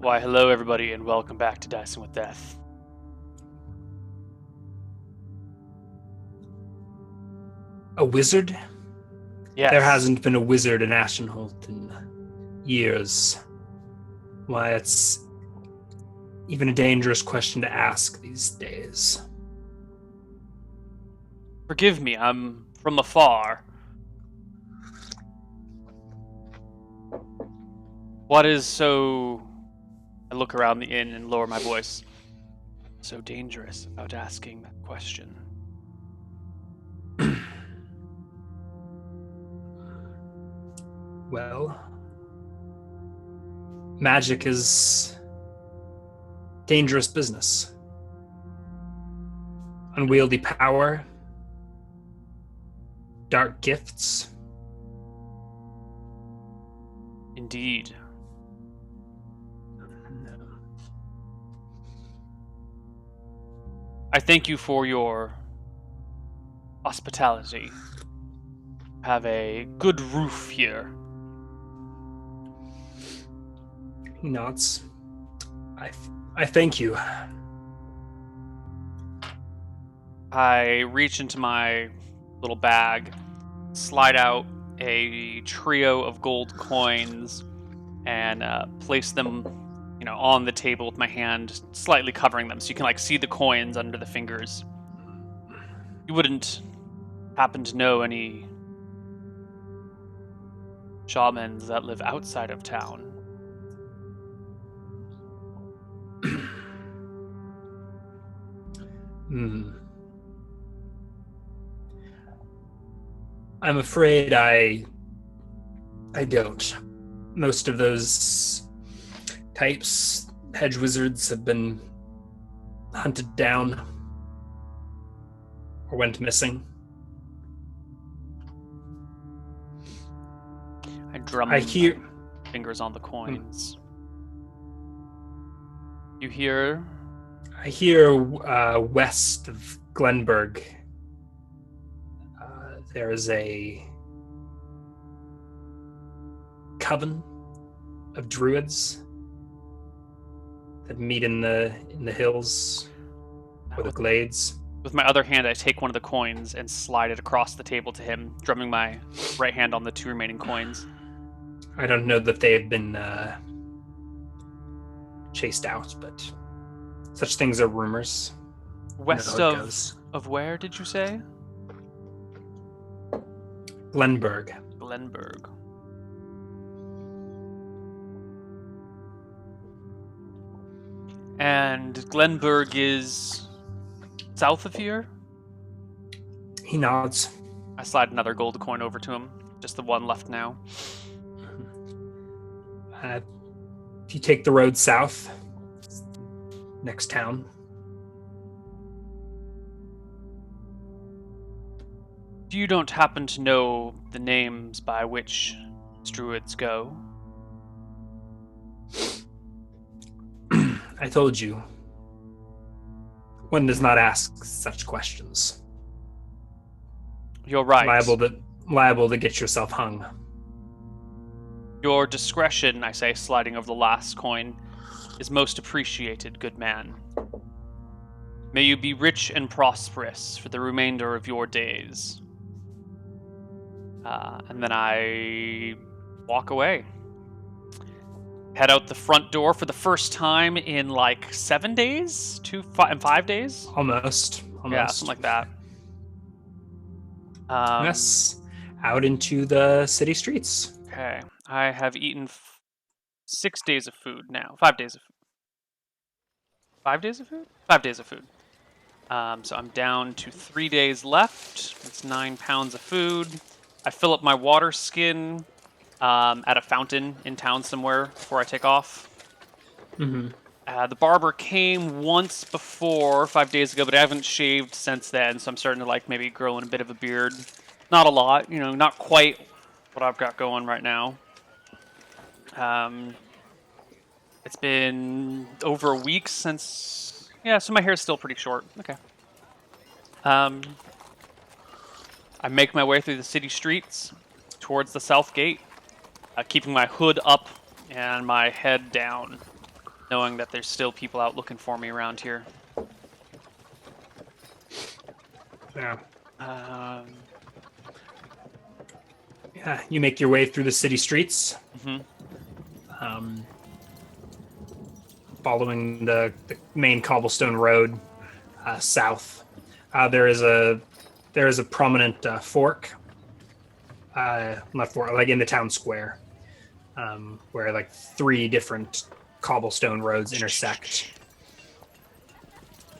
Why, hello everybody, and welcome back to Dicing with Death. A wizard? Yes. There hasn't been a wizard in Ashenholt in years. Why, it's even a dangerous question to ask these days. Forgive me, I'm from afar. What is so... I look around the inn and lower my voice. So dangerous about asking that question. Well, magic is dangerous business. Unwieldy power, dark gifts. Indeed. I thank you for your hospitality. Have a good roof here. He nods. I thank you. I reach into my little bag, slide out a trio of gold coins, and place them, on the table with my hand slightly covering them, so you can see the coins under the fingers. You wouldn't happen to know any shamans that live outside of town? I'm afraid I don't. Most of those types, hedge wizards, have been hunted down or went missing. I drum I hear my fingers on the coins. You hear? I hear west of Glenburg, there is a coven of druids that meet in the hills or the glades. With my other hand, I take one of the coins and slide it across the table to him, drumming my right hand on the two remaining coins. I don't know that they have been chased out, but such things are rumors. West of where, did you say? Glenburg. Glenburg. And Glenburg is south of here? He nods. I slide another gold coin over to him. Just the one left now. If you take the road south, next town. You don't happen to know the names by which druids go? I told you. One does not ask such questions. You're right. Liable to get yourself hung. Your discretion, I say, sliding over the last coin, is most appreciated, good man. May you be rich and prosperous for the remainder of your days. And then I walk away. Head out the front door for the first time in 7 days? 5 days? Almost. Yeah, something like that. Yes. Out into the city streets. Okay. I have eaten 6 days of food now. 5 days of food. 5 days of food? 5 days of food. So I'm down to 3 days left. That's 9 pounds of food. I fill up my water skin at a fountain in town somewhere before I take off. Mm-hmm. The barber came once before, 5 days ago, but I haven't shaved since then, so I'm starting to maybe grow in a bit of a beard. Not a lot, not quite what I've got going right now. It's been over a week since... Yeah, so my hair's still pretty short. Okay. I make my way through the city streets towards the south gate, keeping my hood up and my head down. knowing that there's still people out looking for me around here. Yeah. Um, Yeah. You make your way through the city streets, mhm. Following the main cobblestone road south. There is a prominent fork, not fork, like in the town square, where like 3 different cobblestone roads intersect.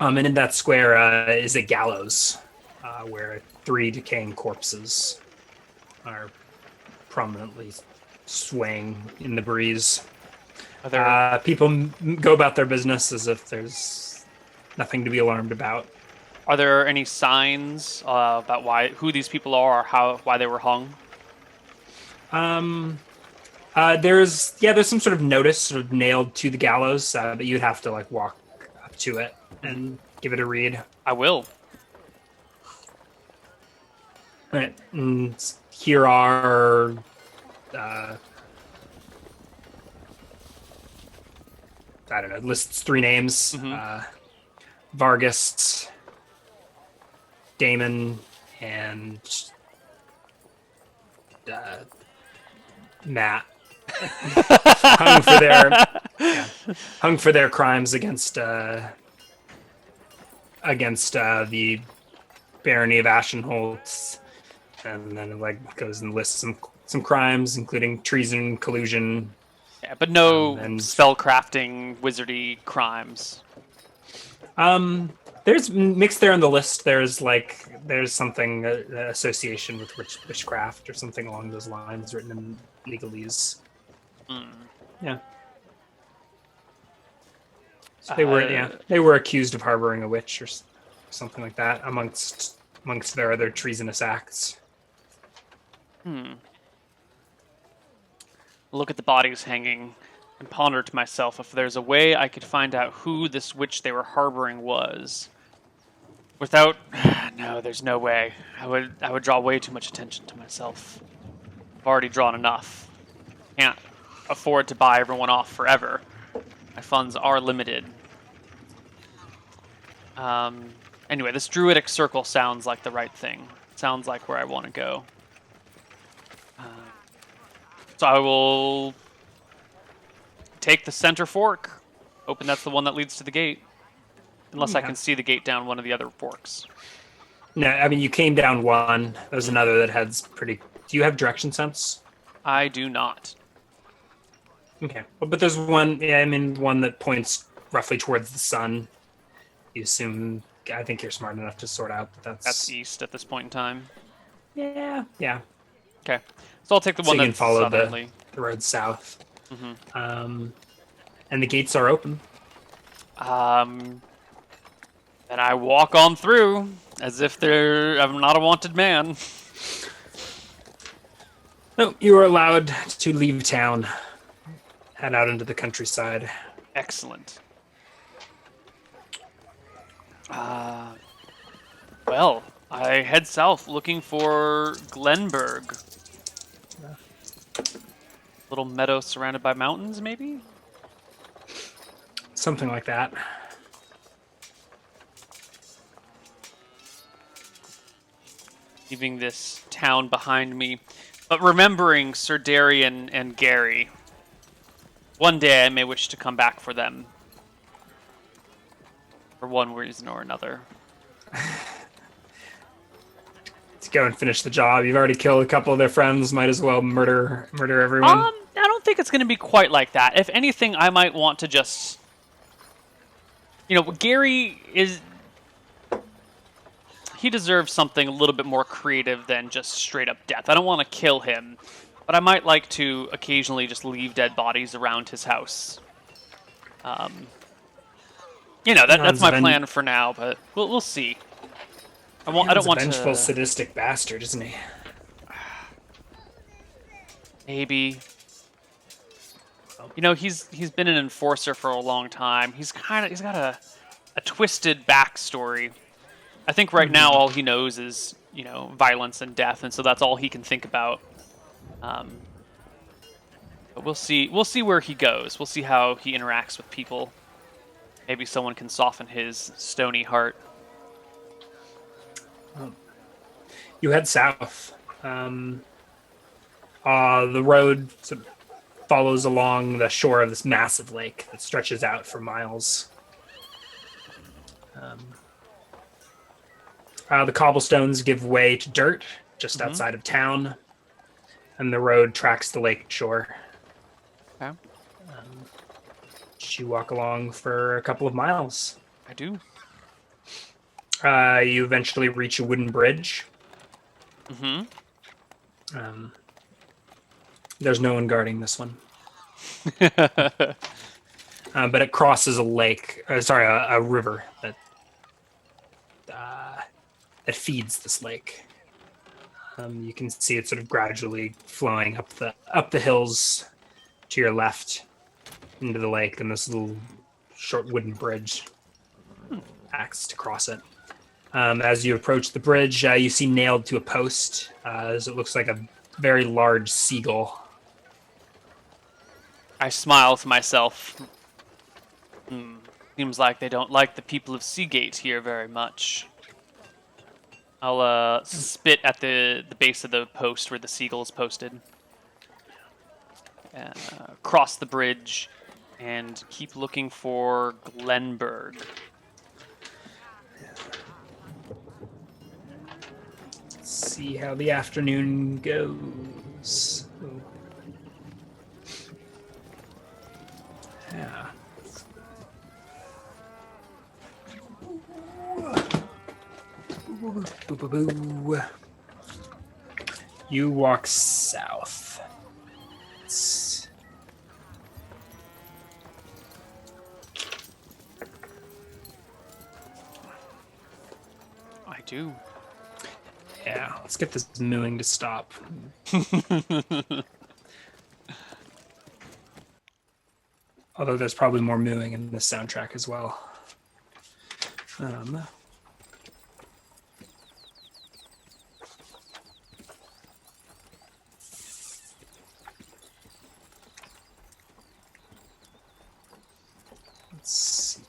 And in that square is a gallows, where 3 decaying corpses are prominently swaying in the breeze. Are there People go about their business as if there's nothing to be alarmed about. are there any signs about who these people are, or why they were hung? Um, there's some sort of notice sort of nailed to the gallows, but you'd have to like walk up to it and give it a read. I will. Right. And here are I don't know, lists 3 names: Vargas, Damon, and Matt. hung for their crimes against the barony of Ashenholtz, and then it like goes and lists some crimes, including treason, collusion. Yeah, but no and spellcrafting, wizardy crimes. There's mixed there on the list. There's something association with witchcraft or something along those lines written in legalese. Yeah. So they were accused of harboring a witch or something like that amongst their other treasonous acts. Look at the bodies hanging and ponder to myself if there's a way I could find out who this witch they were harboring was. Without... No, there's no way. I would draw way too much attention to myself. I've already drawn enough. Can't afford to buy everyone off forever. My funds are limited. Anyway, this druidic circle sounds like the right thing. Sounds like where I want to go. So I will take the center fork. Hoping that's the one that leads to the gate. Unless I can see the gate down one of the other forks. No, I mean, you came down one. There's another that heads pretty... Do you have direction sense? I do not. Okay. But there's one, one that points roughly towards the sun. You assume... I think you're smart enough to sort out that's east at this point in time. Yeah. Okay. So I'll take the one you can that's follow southerly. the road south. And the gates are open. And I walk on through as if I'm not a wanted man. No, you are allowed to leave town, head out into the countryside. Excellent. Well, I head south looking for Glenberg. Little meadow surrounded by mountains, maybe? Something like that. Leaving this town behind me, but remembering Sir Darian and Gary. One day I may wish to come back for them. For one reason or another. To go and finish the job. You've already killed a couple of their friends. Might as well murder everyone. I don't think it's going to be quite like that. If anything, I might want to just... Gary is... He deserves something a little bit more creative than just straight up death. I don't want to kill him, but I might like to occasionally just leave dead bodies around his house. That's my plan for now, but we'll see. I don't want to. Vengeful, sadistic bastard, isn't he? Maybe. He's been an enforcer for a long time. He's got a twisted backstory. I think right now all he knows is, violence and death, and so that's all he can think about. But we'll see. We'll see where he goes. We'll see how he interacts with people. Maybe someone can soften his stony heart. You head south. The road sort of follows along the shore of this massive lake that stretches out for miles. The cobblestones give way to dirt just outside of town, and the road tracks the lake shore. Okay. You walk along for a couple of miles. I do. You eventually reach a wooden bridge. There's no one guarding this one. But it crosses a lake, a river that feeds this lake. You can see it sort of gradually flowing up the hills to your left into the lake, and this little short wooden bridge acts to cross it. As you approach the bridge, you see nailed to a post, as it looks like a very large seagull. I smile to myself. Seems like they don't like the people of Seagate here very much. I'll spit at the base of the post where the seagull is posted. Cross the bridge and keep looking for Glenberg. See how the afternoon goes. Yeah. You walk south. I do. Yeah, let's get this mooing to stop. Although there's probably more mooing in this soundtrack as well. Let's see.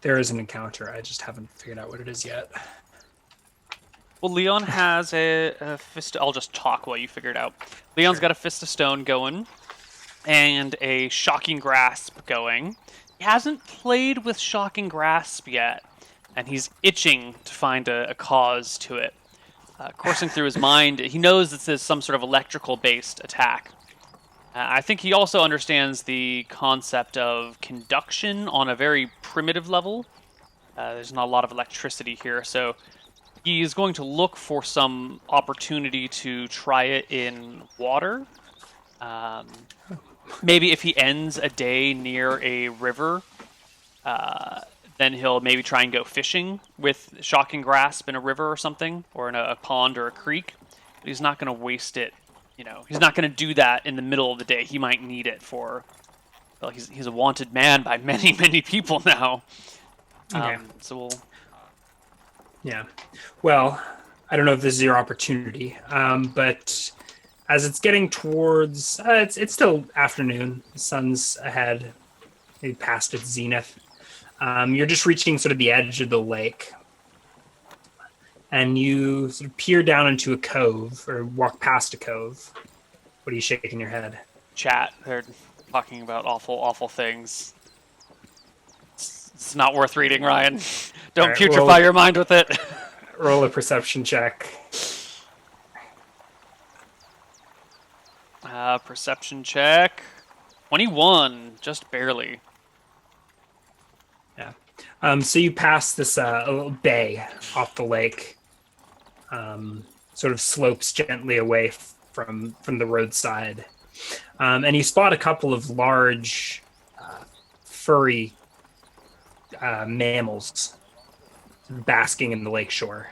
There is an encounter. I just haven't figured out what it is yet. Well, Leon has a fist. I'll just talk while you figure it out. Leon's got a fist of stone going, and a shocking grasp going. He hasn't played with shocking grasp yet, and he's itching to find a cause to it. Coursing through his mind, he knows this is some sort of electrical-based attack. I think he also understands the concept of conduction on a very primitive level. There's not a lot of electricity here, so he is going to look for some opportunity to try it in water. Maybe if he ends a day near a river, then he'll maybe try and go fishing with shocking grasp in a river or something, or in a pond or a creek. But he's not going to waste it. He's not going to do that in the middle of the day. He might need it for. Well, he's a wanted man by many, many people now. Okay. So we'll. Yeah. Well, I don't know if this is your opportunity, but as it's getting towards, it's still afternoon. The sun's ahead, maybe past its zenith. You're just reaching sort of the edge of the lake, and you sort of peer down into a cove or walk past a cove. What are you shaking your head? Chat. They're talking about awful, awful things. It's not worth reading, Ryan. Don't right, putrefy your mind with it. Roll a perception check. Perception check. 21, just barely. Yeah. So you pass this a little bay off the lake. Sort of slopes gently away from the roadside. And you spot a couple of large furry mammals basking in the lakeshore.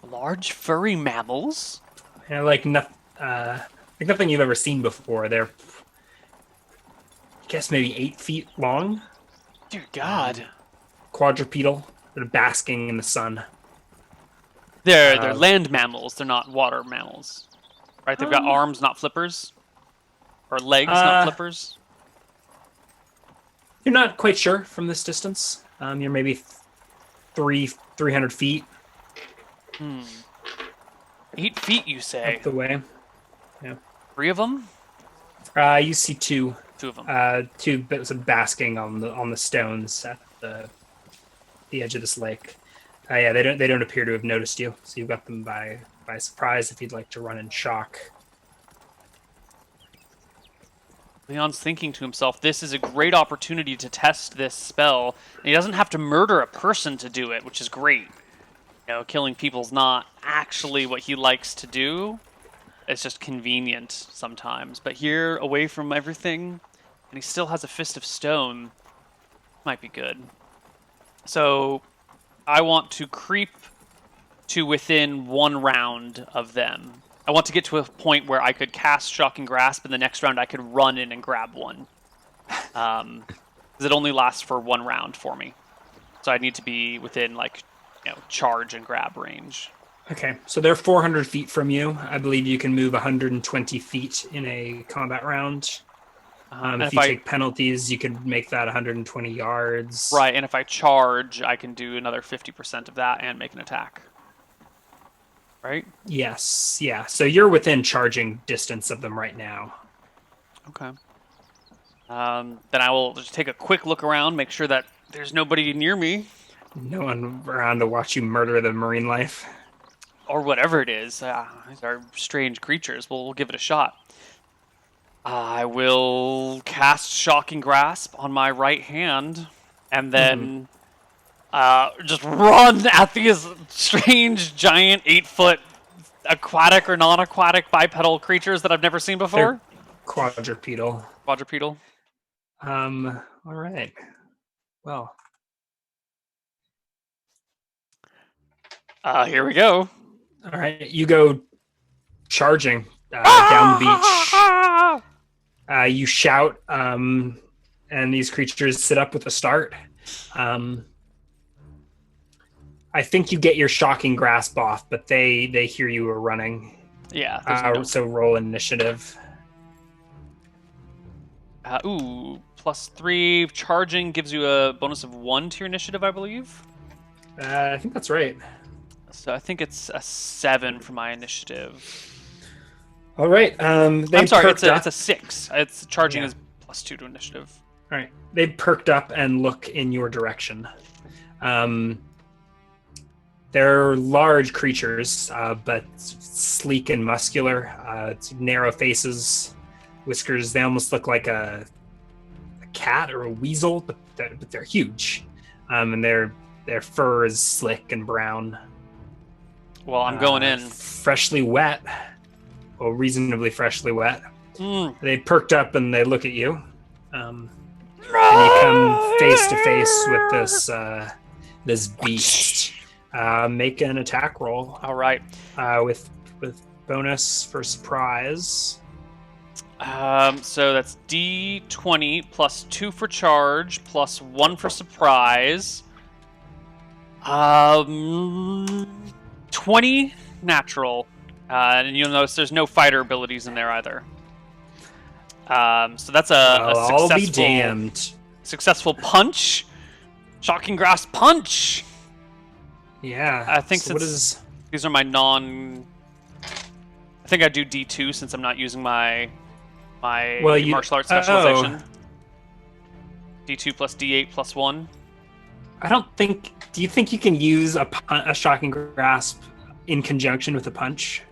Large furry mammals? And like nothing you've ever seen before. They're, I guess, maybe 8 feet long, Dear God. quadrupedal. They're basking in the sun. They're land mammals. They're not water mammals, right? They've got Um, arms, not flippers, or legs, not uh, flippers. you're not quite sure from this distance. You're maybe 300 feet 8 feet, you say? up the way. Yeah. 3 of them? You see two. 2 of them. Two bits of basking on the stones at the edge of this lake. Yeah, they don't appear to have noticed you, so you've got them by surprise. If you'd like to run in shock. Leon's thinking to himself, this is a great opportunity to test this spell. And he doesn't have to murder a person to do it, which is great. Killing people's not actually what he likes to do. It's just convenient sometimes. But here, away from everything, and he still has a fist of stone, might be good. So, I want to creep to within 1 round of them. I want to get to a point where I could cast Shocking Grasp, and the next round I could run in and grab one. Because it only lasts for 1 round for me. So I need to be within, charge and grab range. Okay, so they're 400 feet from you. I believe you can move 120 feet in a combat round. If you take penalties, you can make that 120 yards. Right, and if I charge, I can do another 50% of that and make an attack. Right? Yes, yeah. So you're within charging distance of them right now. Okay. Then I will just take a quick look around, make sure that there's nobody near me. No one around to watch you murder the marine life. Or whatever it is. These are strange creatures. We'll give it a shot. I will cast Shocking Grasp on my right hand, and then just run at these strange, giant, 8-foot aquatic or non-aquatic bipedal creatures that I've never seen before. They're quadrupedal. Quadrupedal. All right. Well. Here we go. All right, you go charging down the beach. You shout, and these creatures sit up with a start. I think you get your Shocking Grasp off, but they hear you are running. Yeah. So roll initiative. +3. Charging gives you a bonus of 1 to your initiative, I believe. I think that's right. So I think it's a 7 for my initiative. All right. I'm sorry, it's a 6. It's charging is +2 to initiative. All right. They perked up and look in your direction. They're large creatures, but sleek and muscular. Narrow faces, whiskers. They almost look like a cat or a weasel, but they're huge. And their fur is slick and brown. Well, I'm going in. Freshly wet. Well, reasonably freshly wet. They perked up and they look at you. And you come face to face with this beast. Make an attack roll. All right. With bonus for surprise. So that's D20 +2 for charge, +1 for surprise. 20 natural. And you'll notice there's no fighter abilities in there either. So that's a successful, I'll be damned. Successful punch. Shocking Grasp punch. Yeah. I think so since these are my I think I do D2 since I'm not using my martial arts specialization. D2 + D8 +1. I don't think. Do you think you can use a Shocking Grasp in conjunction with a punch?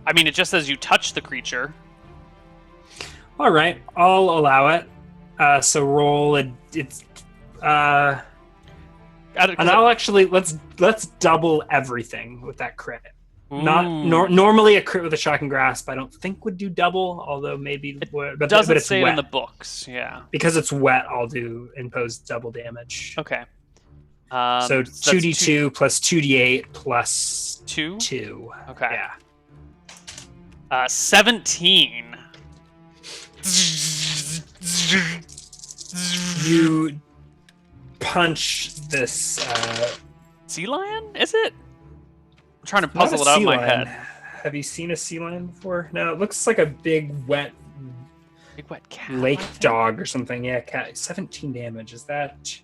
I mean, it just says you touch the creature. All right, I'll allow it. So roll and I'll actually let's double everything with that crit. Ooh. Normally a crit with a shocking grasp I don't think would do double, although maybe, It but doesn't it's say it in wet. the books. Yeah. Because it's wet, I'll do impose double damage. Okay. So So that's 2d2 plus 2d8 plus two. 2. Okay. Yeah. 17. You punch this. Sea lion? Is it? I'm trying to Not a puzzle it out in sea my lion. head. Have you seen a sea lion before? No, it looks like a big wet Big wet cat. lake dog or something. Yeah, cat. 17 damage. Is that?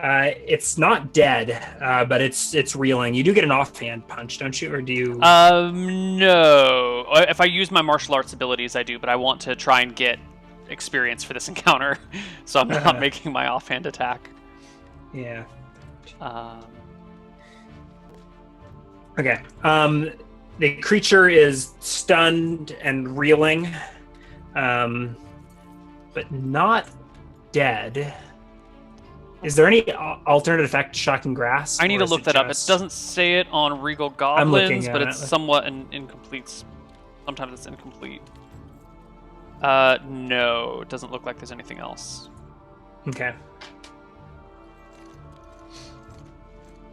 It's not dead, but it's reeling. You do get an offhand punch, don't you? Or do you? No. If I use my martial arts abilities, I do, but I want to try and get experience for this encounter, so I'm not making my offhand attack. Yeah. Okay. The creature is stunned and reeling, but not dead. Is there any alternate effect to shocking grasp? I need to look that up. It doesn't say it on Regal Goblins, but it's somewhat incomplete. Sometimes it's incomplete. No, it doesn't look like there's anything else. Okay.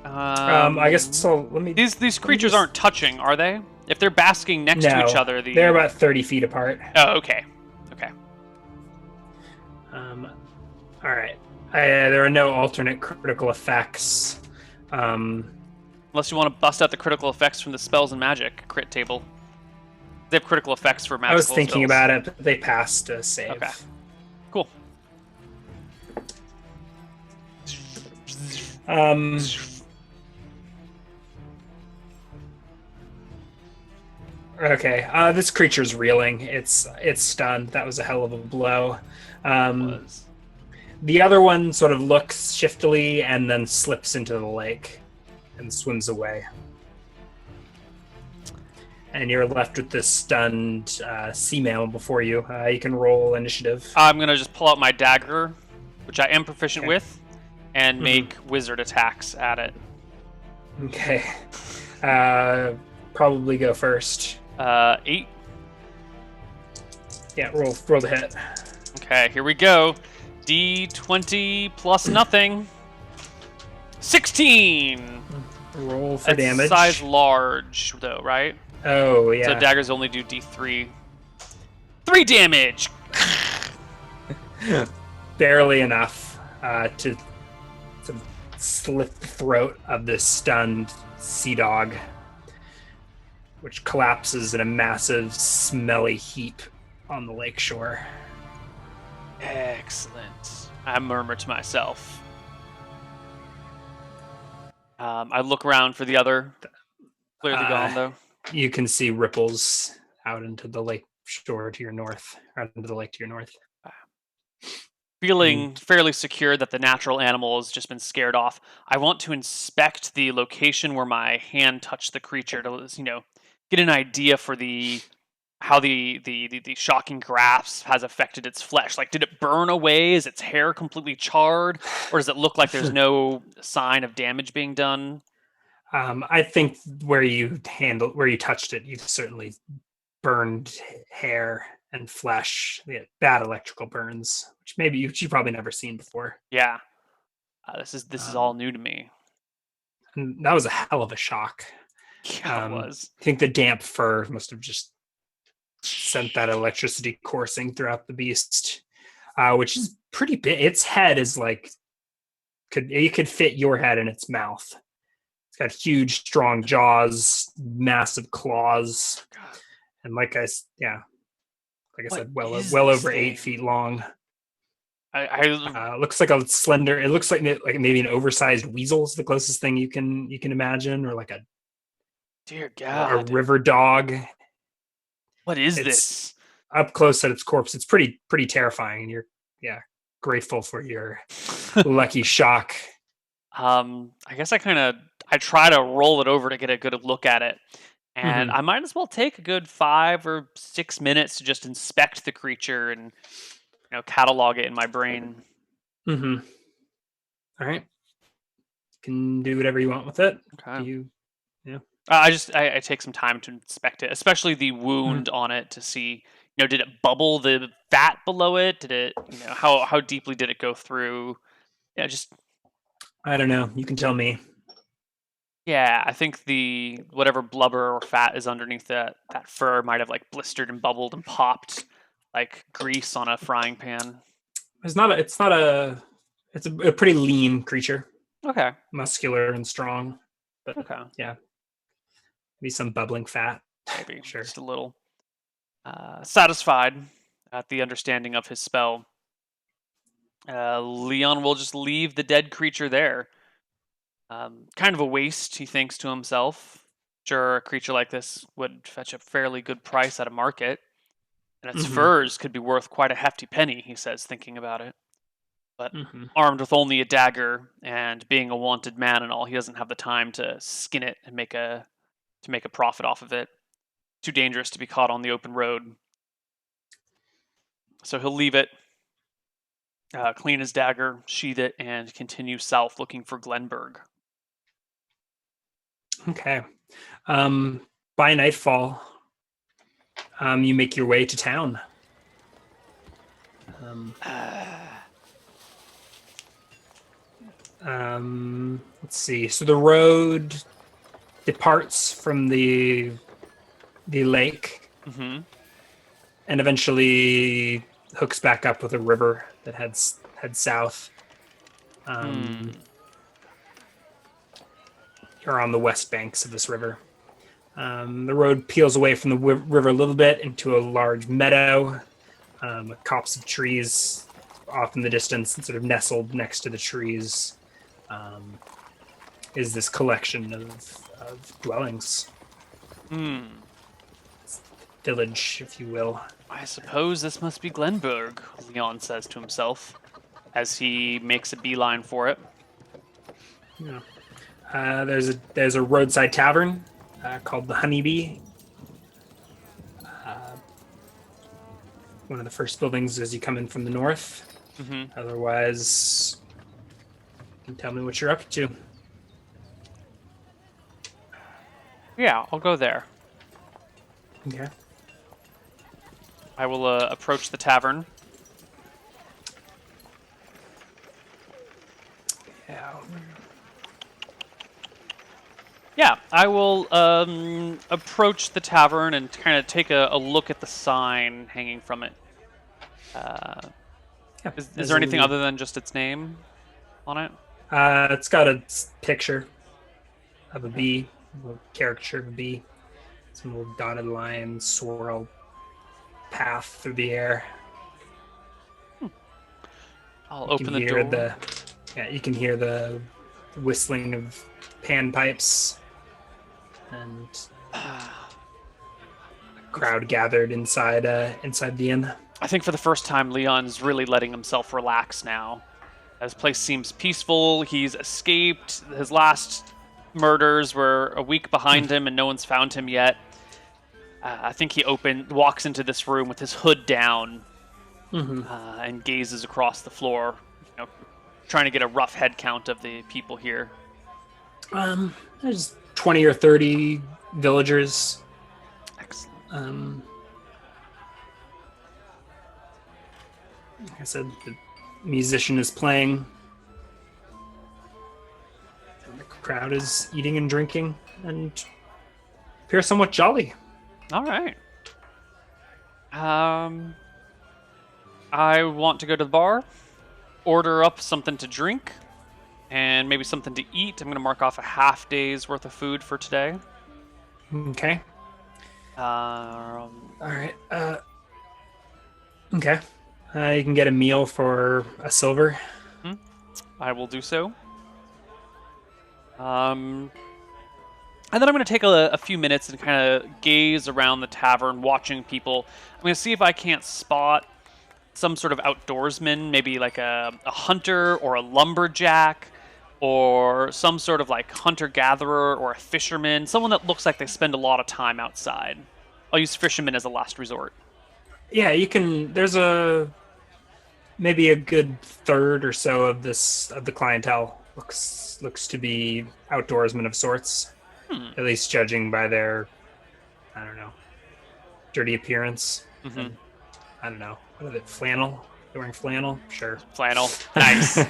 I guess so. Let me. These creatures aren't touching, are they? If they're basking next to each other, they're about 30 feet apart. Oh, okay. Okay. All right. There are no alternate critical effects. Unless you want to bust out the critical effects from the spells and magic crit table. They have critical effects for magical I was thinking spells. about it, but they passed a save. Okay. Cool. Okay. This creature's reeling. It's stunned. That was a hell of a blow. The other one sort of looks shiftily and then slips into the lake and swims away. And you're left with this stunned sea mammal before you. You can roll initiative. I'm going to just pull out my dagger, which I am proficient with, and make wizard attacks at it. Okay. Probably go first. 8. Yeah, roll the hit. Okay, here we go. D20 plus nothing. 16! Roll for damage. Size large, though, right? Oh, yeah. So daggers only do D3. 3 damage! Barely enough to slit the throat of this stunned sea dog, which collapses in a massive, smelly heap on the lakeshore. Excellent. I murmur to myself. I look around for the other. Clearly gone, though. You can see ripples out into the lake shore to your north, out into the lake to your north. Feeling fairly secure that the natural animal has just been scared off, I want to inspect the location where my hand touched the creature to, get an idea for how the shocking grasp has affected its flesh. Like, did it burn away? Is its hair completely charred? Or does it look like there's no sign of damage being done? I think where you touched it, you've certainly burned hair and flesh. Bad electrical burns, which maybe you've probably never seen before. Yeah. This is all new to me. And that was a hell of a shock. Yeah, it was. I think the damp fur must have just sent that electricity coursing throughout the beast, which is pretty big. Its head is like you could fit your head in its mouth. It's got huge, strong jaws, massive claws, and like I said, well over 8 feet long. Looks like a slender. It looks like maybe an oversized weasel is the closest thing you can imagine, or like a dear God, a river dog. What is this? Up close at its corpse, it's pretty terrifying, and you're grateful for your lucky shock. I guess I try to roll it over to get a good look at it, and I might as well take a good 5 or 6 minutes to just inspect the creature and catalog it in my brain. All right. can do whatever you want with it. Do Okay. you? Yeah. I take some time to inspect it, especially the Mhm. wound on it to see, did it bubble the fat below it? Did it, how deeply did it go through? Yeah, just I don't know. You can tell me. yeah. I think the whatever blubber or fat is underneath that fur might have like blistered and bubbled and popped like grease on a frying pan. It's not a. It's not a. It's a pretty lean creature, Okay. muscular and strong. But Okay. yeah, maybe some bubbling fat. Maybe Sure. just a little. Satisfied at the understanding of his spell, Leon will just leave the dead creature there. Kind of a waste, he thinks to himself. Sure, a creature like this would fetch a fairly good price at a market, and its Hmm. furs could be worth quite a hefty penny, he says, thinking about it. But Hmm. armed with only a dagger and being a wanted man and all, he doesn't have the time to skin it and make a profit off of it. Too dangerous to be caught on the open road. So he'll leave it, clean his dagger, sheath it, and continue south looking for Glenberg. Okay. Um, by nightfall, you make your way to town. Um, let's see. So the road departs from the lake Mm-hmm. and eventually hooks back up with a river that heads south. Um, Hmm. you're on the west banks of this river. The road peels away from the river a little bit into a large meadow, with copse of trees off in the distance, and sort of nestled next to the trees um, is this collection of dwellings, Hmm. village, if you will. I suppose this must be Glenberg, Leon says to himself as he makes a beeline for it. Yeah. There's a roadside tavern called the Honeybee. Uh, one of the first buildings as you come in from the north. Mm-hmm. Otherwise, you can tell me what you're up to. Yeah, I'll go there. Okay. I will approach the tavern. Yeah. Yeah, I will approach the tavern and kind of take a look at the sign hanging from it. Uh, Yeah. is there anything other than just its name on it? It's got a picture of a Okay. bee, a caricature of a bee. Some little dotted line, swirl path through the air. I'll You can open the hear door. the you can hear the whistling of panpipes and crowd gathered inside the inn. I think for the first time, Leon's really letting himself relax now. His place seems peaceful. He's escaped. His last murders were a week behind him, and no one's found him yet. I think he walks into this room with his hood down, Mm-hmm. and gazes across the floor, trying to get a rough head count of the people here. There's 20 or 30 villagers. Excellent. Um, like I said, the musician is playing. And the crowd is eating and drinking and appear somewhat jolly. All right. I want to go to the bar, order up something to drink, and maybe something to eat. I'm going to mark off a half day's worth of food for today. Okay. Um, All right. Okay. You can get a meal for a silver. hmm, I will do so. And then I'm going to take a few minutes and kind of gaze around the tavern, watching people. I'm going to see if I can't spot some sort of outdoorsman, maybe like a hunter or a lumberjack or some sort of like hunter-gatherer or a fisherman, someone that looks like they spend a lot of time outside. I'll use fisherman as a last resort. Yeah, you can. There's maybe a good third or so of the clientele looks to be outdoorsmen of sorts, at least judging by their, I don't know, dirty appearance. Mm-hmm. And, I don't know, what is it? Flannel? They're wearing flannel? Sure. Flannel. Nice.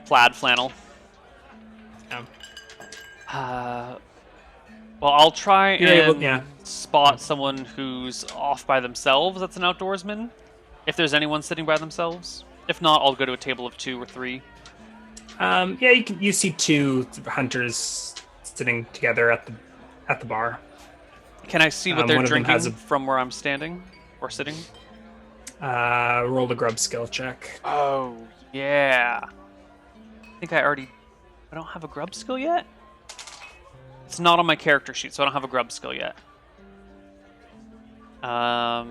Plaid flannel. Well, I'll try and spot someone who's off by themselves that's an outdoorsman, if there's anyone sitting by themselves. If not, I'll go to a table of 2 or 3. You see 2 hunters sitting together at the bar. Can I see what they're drinking from where I'm standing or sitting? Roll the grub skill check. Oh, yeah. I think I don't have a grub skill yet? It's not on my character sheet, so I don't have a grub skill yet. All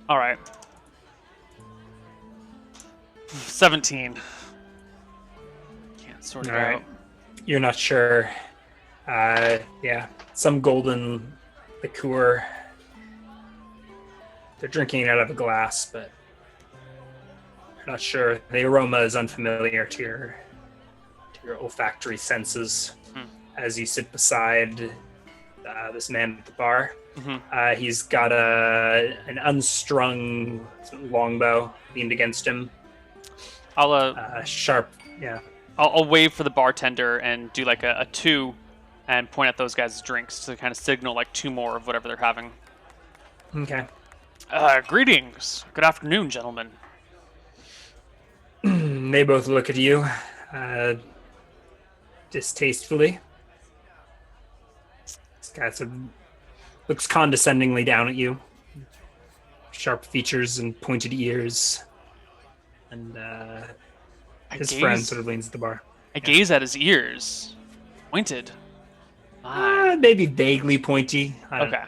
right. 17. Can't sort it out. You're not sure. Some golden liqueur. They're drinking it out of a glass, but you're not sure. The aroma is unfamiliar to your olfactory senses as you sit beside this man at the bar. Mm-hmm. He's got an unstrung longbow leaned against him. Sharp, yeah. I'll wave for the bartender and do like a 2 and point at those guys' drinks to kind of signal like 2 more of whatever they're having. Okay. Greetings. Good afternoon, gentlemen. They both look at you distastefully. This guy looks condescendingly down at you. Sharp features and pointed ears. And his friend sort of leans at the bar. I gaze at his ears. Pointed. Maybe vaguely pointy. Okay.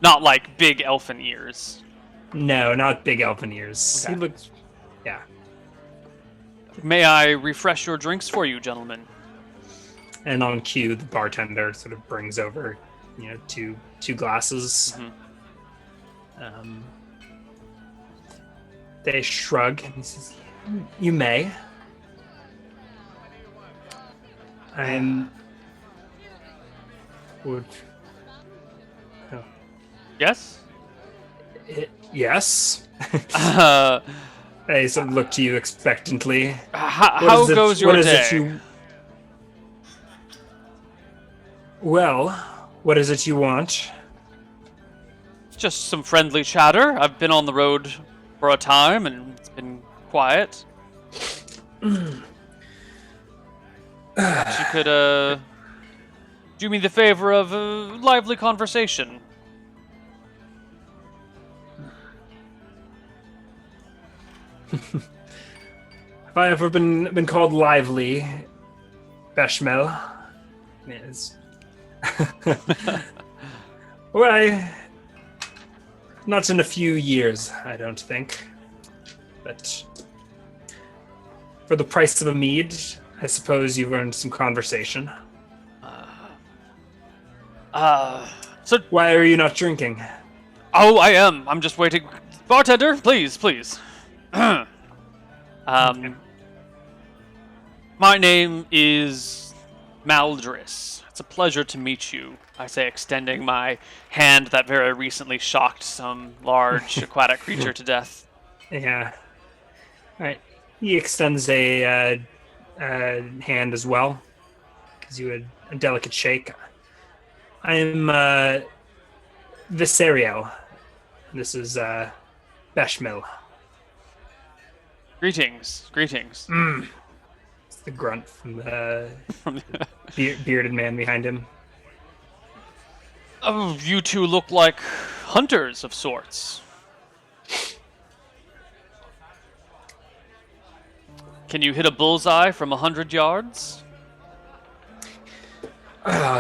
Not like big elfin ears. No, not big elfin ears. Okay. He looks... Yeah. May I refresh your drinks for you, gentlemen? And on cue, the bartender sort of brings over, two glasses. Mm-hmm. They shrug and he says, "You may." Yes? Yes. They sort of look to you expectantly. How goes your day? Well, what is it you want? Just some friendly chatter. I've been on the road for a time and it's been quiet. Perhaps you could do me the favor of a lively conversation. Have I ever been called lively, Beshmel? Yes. Well, not in a few years, I don't think. But for the price of a mead, I suppose you've earned some conversation. So why are you not drinking? Oh, I am. I'm just waiting. Bartender, please. Okay. My name is Maldris. It's a pleasure to meet you, I say, extending my hand that very recently shocked some large aquatic creature to death. Yeah. All right. He extends a hand as well. Gives you a delicate shake. I'm Viserial. This is Beshmil. Greetings. It's the grunt from the bearded man behind him. Oh, you two look like hunters of sorts. Can you hit a bullseye from 100 yards?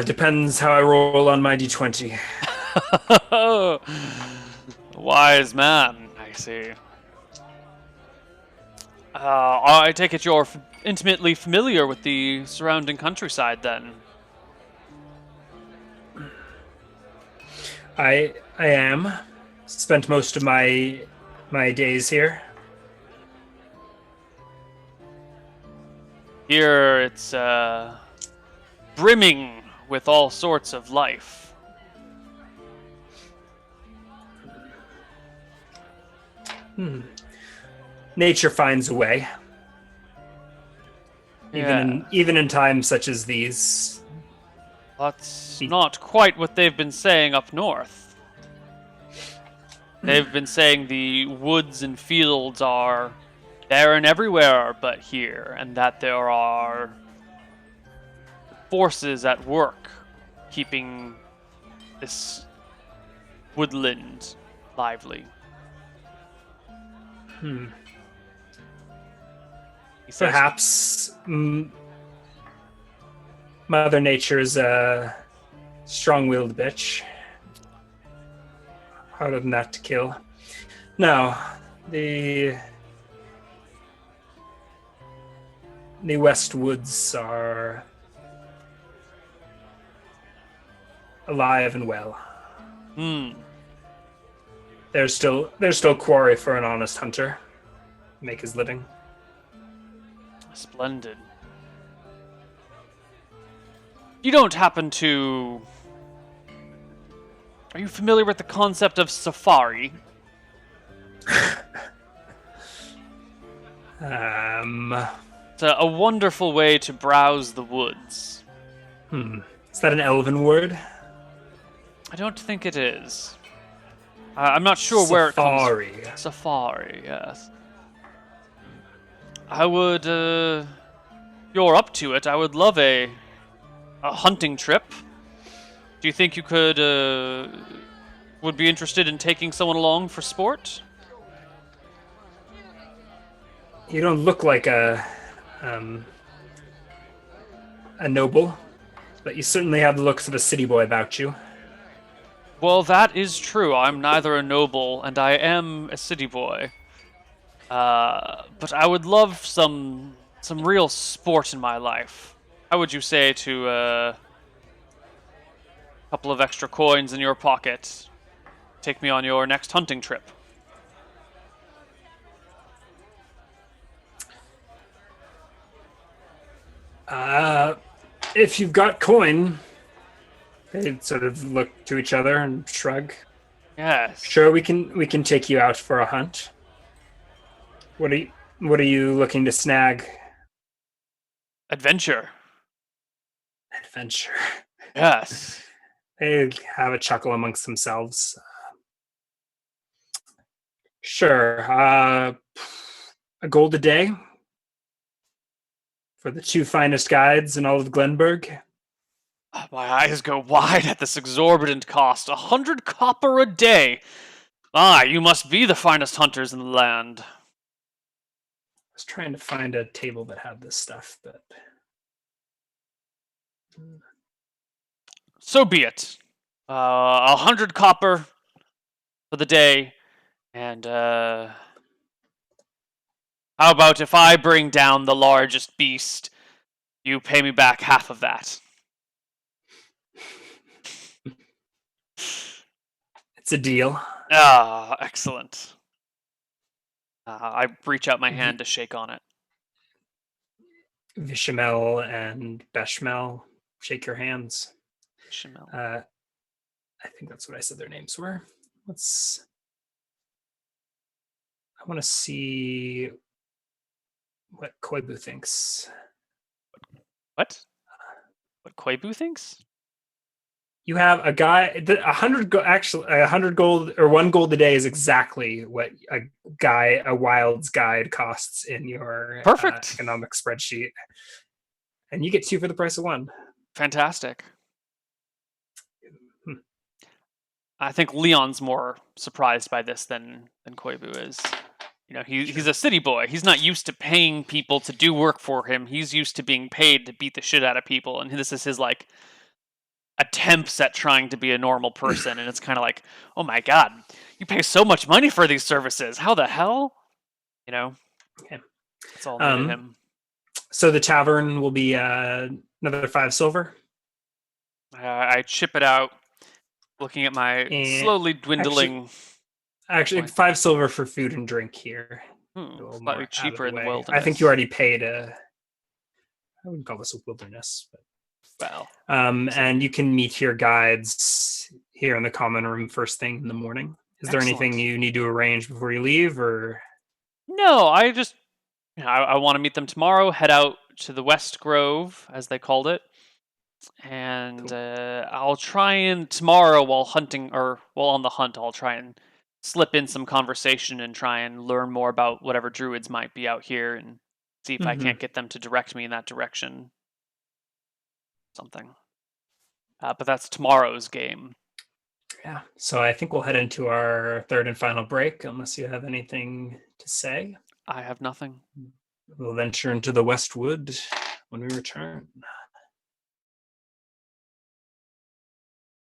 Depends how I roll on my d20. Wise man, I see. I take it you're intimately familiar with the surrounding countryside, then? I am. spent most of my days here. Here it's brimming with all sorts of life. Nature finds a way, Yeah, even in times such as these. that's not quite what they've been saying up north. They've been saying the woods and fields are barren everywhere but here, and that there are forces at work keeping this woodland lively. He says, Perhaps Mother Nature's a strong-willed bitch. Harder than that to kill. No, the West Woods are alive and well. There's still quarry for an honest hunter to make his living. Splendid. You don't happen to... Are you familiar with the concept of safari? It's a wonderful way to browse the woods. Is that an elven word? I don't think it is. I'm not sure where it comes from. Safari, yes. I would, if you're up to it, I would love a hunting trip. Do you think you could, would be interested in taking someone along for sport? You don't look like a noble, but you certainly have the looks of a city boy about you. Well, that is true. I'm neither a noble, and I am a city boy. But I would love some real sport in my life. How would you say to a couple of extra coins in your pocket take me on your next hunting trip? If you've got coin, they sort of look to each other and shrug. Yes. Sure, we can take you out for a hunt. What are you looking to snag? Adventure. Adventure. Yes. They have a chuckle amongst themselves. Sure. A gold a day for the two finest guides in all of Glenburg. My eyes go wide at this exorbitant cost. 100 copper a day. Ah, you must be the finest hunters in the land. I was trying to find a table that had this stuff, but... So be it. 100 copper for the day. And, how about if I bring down the largest beast, you pay me back half of that? It's a deal. Ah, excellent. I reach out my hand to shake on it. Vishamel and Beshmel, shake your hands. Chanel. I think that's what I said their names were. I want to see what Koibu thinks. What? What Koibu thinks? You have a guy. 100 gold or 1 gold a day is exactly what a wild's guide costs in your Perfect. economic spreadsheet, and you get 2 for the price of 1. Fantastic. I think Leon's more surprised by this than Koibu is. You know, he's a city boy. He's not used to paying people to do work for him. He's used to being paid to beat the shit out of people, and this is his like attempts at trying to be a normal person. And it's kind of like, oh my god, you pay so much money for these services. How the hell? You know, okay. It's all new to him. So the tavern will be another 5 silver. I chip it out, looking at my slowly dwindling Actually, Point. 5 silver for food and drink here. A little Slightly more out of cheaper the in the way. I think you wilderness. already paid I wouldn't call this a wilderness, but Well, and you can meet your guides here in the common room first thing in the morning. Is there anything excellent. you need to arrange before you leave, or No, I just I want to meet them tomorrow. Head out to the West Grove, as they called it, and cool? I'll try and tomorrow while hunting or while on the hunt, I'll try and slip in some conversation and try and learn more about whatever druids might be out here and see if I Mm-hmm. can't get them to direct me in that direction. Something. But that's tomorrow's game. Yeah. So I think we'll head into our third and final break, unless you have anything to say. I have nothing. We'll venture into the Westwood when we return.